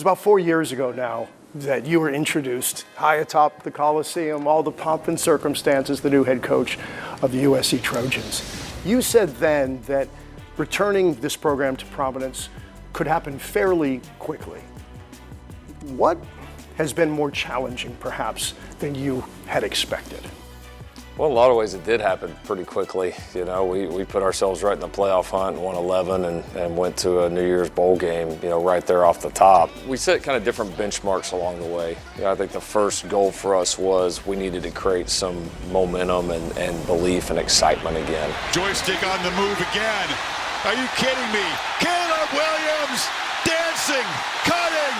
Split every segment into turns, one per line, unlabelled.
about 4 years ago now that you were introduced high atop the Coliseum, all the pomp and circumstances, the new head coach of the USC Trojans. You said then that returning this program to prominence could happen fairly quickly. What has been more challenging, perhaps, than you had expected?
Well, in a lot of ways it did happen pretty quickly. You know, we put ourselves right in the playoff hunt and won 11 and went to a New Year's bowl game, you know, right there off the top. We set kind of different benchmarks along the way. You know, I think the first goal for us was we needed to create some momentum and belief and excitement again.
Joystick on the move again. Are you kidding me? Caleb Williams dancing, cutting,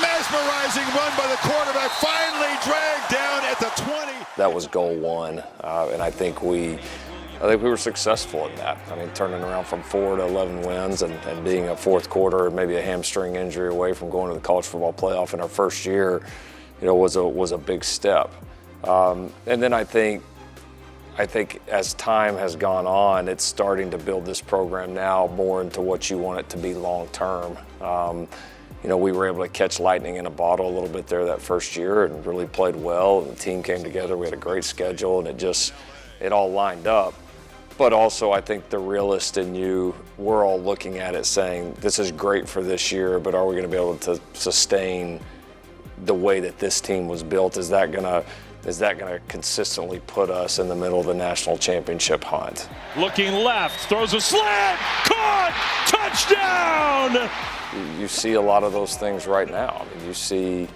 mesmerizing run by the quarterback, finally dragged down at the 20.
That was goal one, and I think we were successful in that. I mean, turning around from 4 to 11 wins and being a fourth quarter, maybe a hamstring injury away from going to the college football playoff in our first year, you know, was a big step. And then I think as time has gone on, it's starting to build this program now more into what you want it to be long term. You know, we were able to catch lightning in a bottle a little bit there that first year and really played well, and the team came together. We had a great schedule, and it all lined up. But also, I think the realist in you, we're all looking at it saying, this is great for this year, but are we going to be able to sustain the way that this team was built? Is that going to consistently put us in the middle of the national championship hunt?
Looking left, throws a slant, caught, touchdown!
You see a lot of those things right now. I mean, you see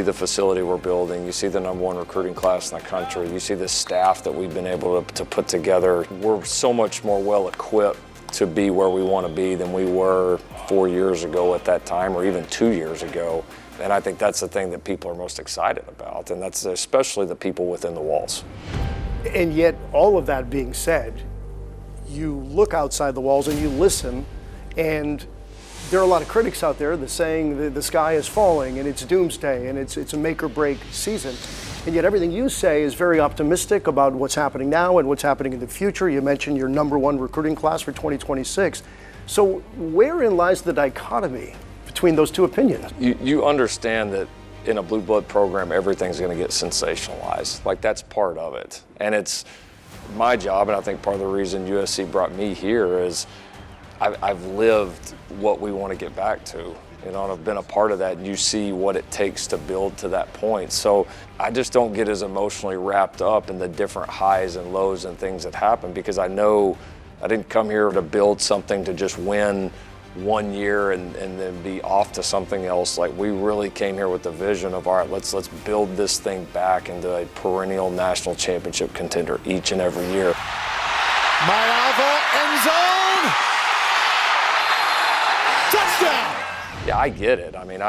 the facility we're building, you see the #1 recruiting class in the country, you see the staff that we've been able to put together. We're so much more well equipped to be where we want to be than we were 4 years ago at that time, or even 2 years ago. And I think that's the thing that people are most excited about, and that's especially the people within the walls.
And yet, all of that being said, you look outside the walls and you listen, and there are a lot of critics out there that saying the sky is falling and it's doomsday and it's a make or break season. And yet everything you say is very optimistic about what's happening now and what's happening in the future. You mentioned your #1 recruiting class for 2026. So wherein lies the dichotomy between those two opinions?
You understand that in a blue blood program, everything's going to get sensationalized. Like, that's part of it. And it's my job, and I think part of the reason USC brought me here is I've lived what we want to get back to, you know, and I've been a part of that, and you see what it takes to build to that point. So I just don't get as emotionally wrapped up in the different highs and lows and things that happen, because I know I didn't come here to build something to just win 1 year and then be off to something else. Like, we really came here with the vision of, all right, let's build this thing back into a perennial national championship contender each and every year.
Mailava, end zone! Touchdown!
Yeah, I get it. I mean,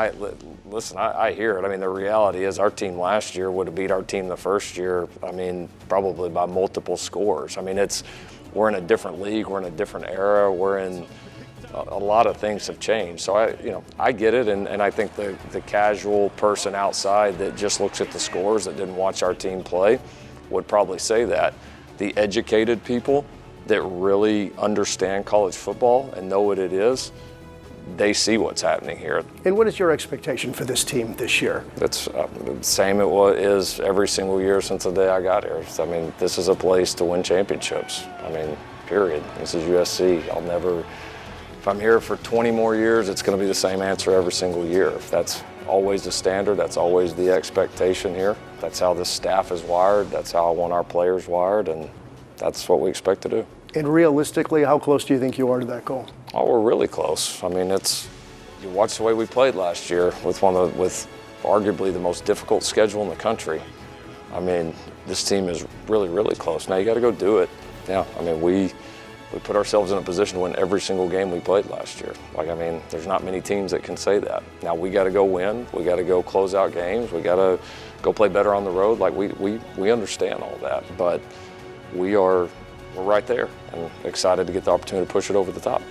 listen, I hear it. I mean, the reality is our team last year would have beat our team the first year, I mean, probably by multiple scores. I mean, we're in a different league, we're in a different era, a lot of things have changed. So I get it, and I think the casual person outside that just looks at the scores, that didn't watch our team play, would probably say that. The educated people that really understand college football and know what it is, they see what's happening here.
And what is your expectation for this team this year?
It's the same it is every single year since the day I got here. I mean, this is a place to win championships. I mean, period. This is USC. If I'm here for 20 more years, it's going to be the same answer every single year. If that's always the standard, that's always the expectation here. That's how this staff is wired. That's how I want our players wired, and that's what we expect to do.
And realistically, how close do you think you are to that goal?
Oh, we're really close. I mean, you watch the way we played last year with arguably the most difficult schedule in the country. I mean, this team is really, really close. Now you got to go do it. Yeah, I mean, we put ourselves in a position to win every single game we played last year. Like, I mean, there's not many teams that can say that. Now we got to go win. We got to go close out games. We got to go play better on the road. Like, we understand all that, but we're right there and excited to get the opportunity to push it over the top.